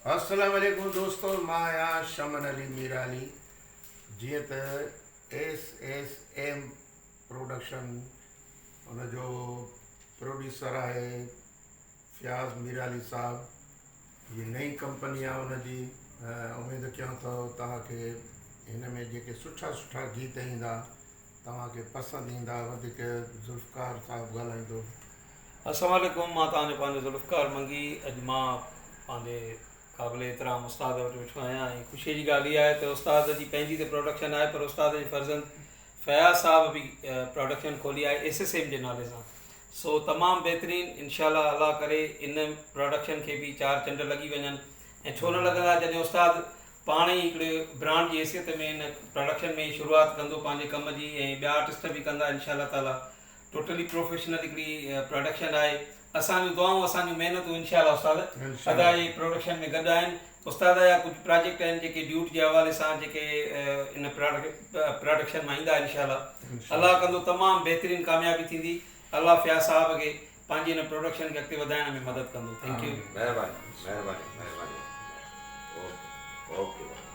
अस्सलाम वालेकुम दोस्तों, मां आहियां शमन अली मीराली। जीअं त SSM प्रोडक्शन उनजो प्रोड्यूसर आहे फ़ियाज़ मीराली साहब। ये नई कंपनी आहे उनजी। उमेदु कयूं था तव्हांखे हिन में जेके सुठा सुठा गीत ईंदा तव्हांखे पसंदि ईंदा। वधीक ज़ुल्फ़कार साहब ॻाल्हाईंदो। अस्सलाम वालेकुम। मां तव्हांजो पंहिंजो ज़ुल्फ़कार मंगी। अॼु मां पंहिंजे क़ाबिल एतिराम उस्ताद वटि वेठो आहियां ऐं ख़ुशीअ जी ॻाल्हि इहा आहे त उस्ताद जी पंहिंजी त प्रोडक्शन आहे, पर उस्ताद जे फर्ज़ंद फ़याज़ साहब बि प्रोडक्शन खोली आहे SSM जे नाले सां। सो तमामु बहितरीनु इनशाअल्लाह अल्लाह करे इन प्रोडक्शन खे बि चारि चंड लॻी वञनि। ऐं छो न लॻंदा जॾहिं उस्ताद पाण ई हिकिड़े ब्रांड जी हैसियत में इन प्रोडक्शन में शुरूआति कंदो पंहिंजे कम जी, ऐं ॿिया आर्टिस्ट बि कंदा इनशाअल्लाह ताला। टोटली प्रोफेशनल हिकिड़ी प्रोडक्शन आहे। असांजूं दुआऊं असांजूं महिनतूं इनशाअल्लाह उस्ताद अदा जी प्रोडक्शन में गॾु आहिनि। उस्ताद जा कुझु प्रोजेक्ट आहिनि जेके ड्यूट जे हवाले सां जेके इन प्रोडक्शन मां ईंदा इनशाअल्लाह। अल्लाह कंदो तमामु बहितरीनु कामयाबी थींदी। अल्लाह फ़याज़ साहब खे पंहिंजी इन प्रोडक्शन खे अॻिते वधाइण में मदद कंदो। Thank U. महिरबानी महिरबानी महिरबानी। Okay okay.